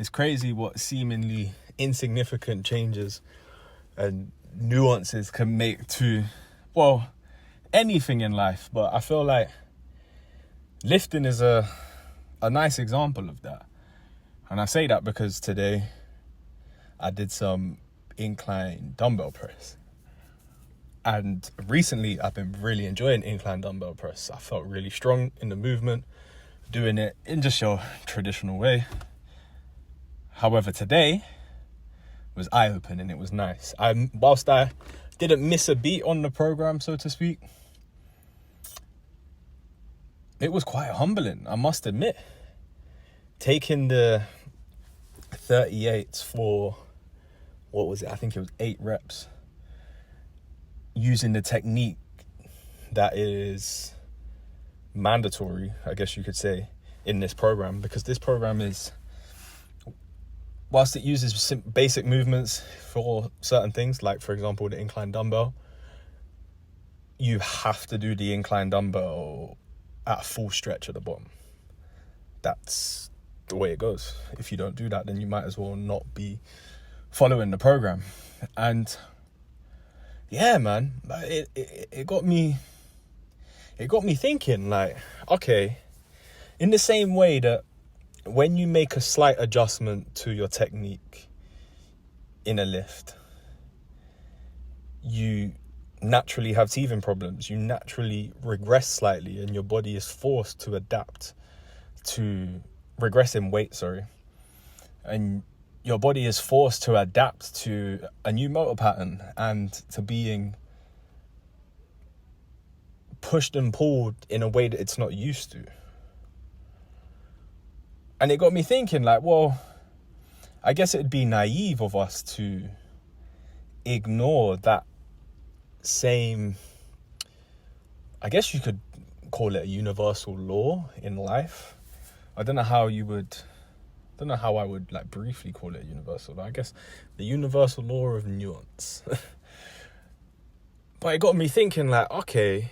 It's crazy what seemingly insignificant changes and nuances can make to, well, anything in life. But I feel like lifting is a nice example of that. And I say that because today I did some incline dumbbell press. And recently I've been really enjoying incline dumbbell press. I felt really strong in the movement, doing it in just your traditional way. However, today was eye-opening. It was nice. Whilst I didn't miss a beat on the program, so to speak, it was quite humbling, I must admit. Taking the 38s for, what was it? I think it was 8 reps. Using the technique that is mandatory, I guess you could say, in this program. Because this program is, whilst it uses basic movements for certain things, like for example the incline dumbbell, you have to do the incline dumbbell at full stretch at the bottom. That's the way it goes. If you don't do that, then you might as well not be following the program. And yeah, man, it got me thinking, like, okay, in the same way that when you make a slight adjustment to your technique in a lift, you naturally have teething problems. You naturally regress slightly, and your body is forced to adapt to regress in weight, and your body is forced to adapt to a new motor pattern and to being pushed and pulled in a way that it's not used to. And it got me thinking, like, well, I guess it'd be naive of us to ignore that same, I guess you could call it a universal law in life. I don't know how I would like briefly call it universal. I guess the universal law of nuance. But it got me thinking, like, okay,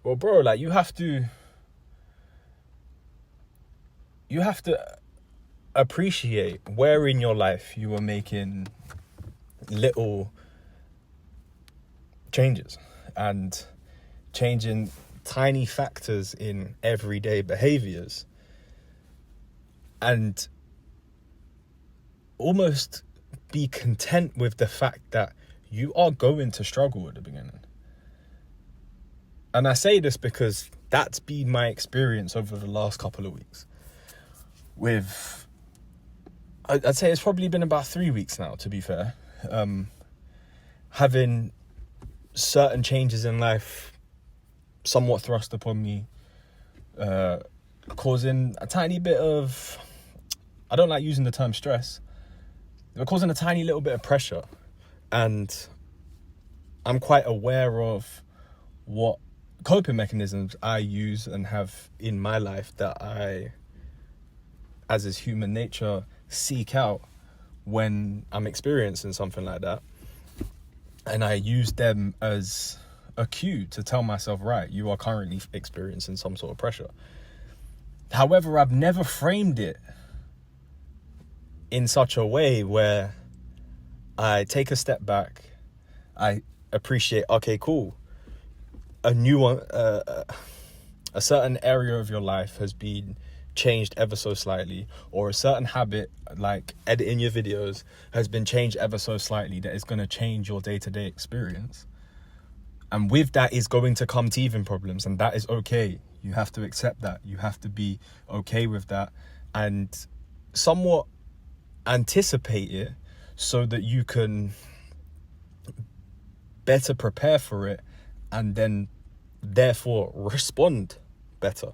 well, bro, like you have to appreciate where in your life you are making little changes and changing tiny factors in everyday behaviors, and almost be content with the fact that you are going to struggle at the beginning. And I say this because that's been my experience over the last couple of weeks. I'd say it's probably been about 3 weeks now, to be fair. Having certain changes in life somewhat thrust upon me, causing a tiny bit of, I don't like using the term stress, but causing a tiny little bit of pressure. And I'm quite aware of what coping mechanisms I use and have in my life that I, as is human nature, seek out when I'm experiencing something like that. And I use them as a cue to tell myself, right, you are currently experiencing some sort of pressure. However, I've never framed it in such a way where I take a step back, I appreciate, okay, cool, a new one, a certain area of your life has been changed ever so slightly, or a certain habit like editing your videos has been changed ever so slightly that is going to change your day-to-day experience. And with that is going to come teething problems, and that is okay. You have to accept that. You have to be okay with that and somewhat anticipate it so that you can better prepare for it and then therefore respond better.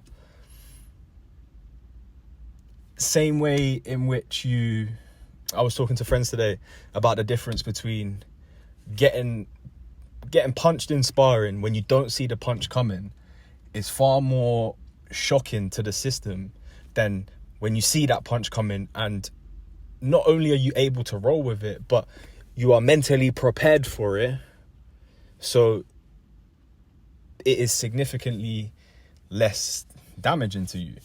Same way in which I was talking to friends today about the difference between getting punched in sparring when you don't see the punch coming is far more shocking to the system than when you see that punch coming, and not only are you able to roll with it, but you are mentally prepared for it, so it is significantly less damaging to you.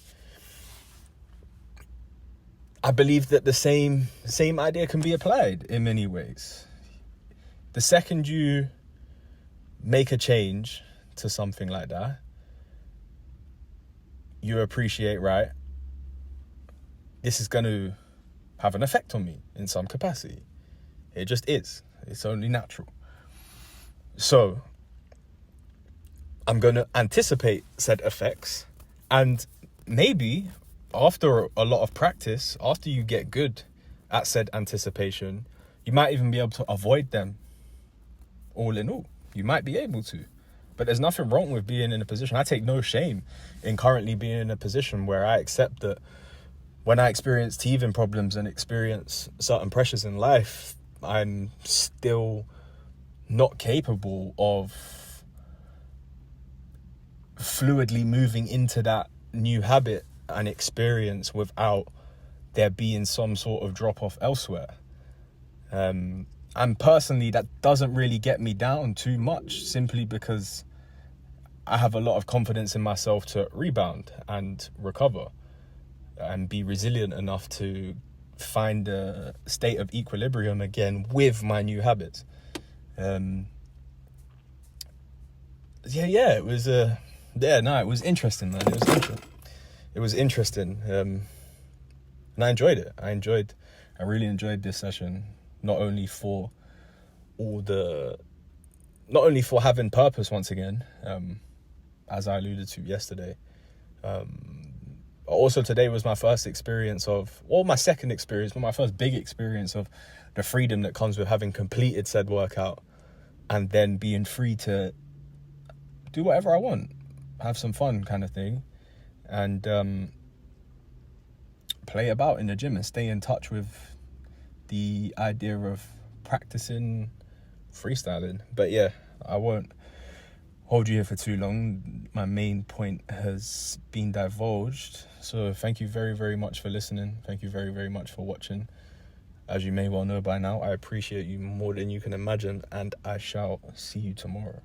I believe that the same idea can be applied in many ways. The second you make a change to something like that, you appreciate, right, this is going to have an effect on me in some capacity. It just is. It's only natural. So I'm going to anticipate said effects, and maybe after a lot of practice, after you get good at said anticipation, you might even be able to avoid them all in all. You might be able to. But there's nothing wrong with being in a position. I take no shame in currently being in a position where I accept that when I experience teething problems and experience certain pressures in life, I'm still not capable of fluidly moving into that new habit and experience without there being some sort of drop off elsewhere. And personally, that doesn't really get me down too much, simply because I have a lot of confidence in myself to rebound and recover and be resilient enough to find a state of equilibrium again with my new habits. It was interesting, man. It was interesting. And I enjoyed it. I really enjoyed this session, not only for having purpose once again, as I alluded to yesterday. Also today was my first experience my second experience, but my first big experience of the freedom that comes with having completed said workout and then being free to do whatever I want, have some fun kind of thing, and play about in the gym and stay in touch with the idea of practicing freestyling. But yeah, I won't hold you here for too long. My main point has been divulged. So thank you very, very much for listening. Thank you very, very much for watching. As you may well know by now, I appreciate you more than you can imagine, and I shall see you tomorrow.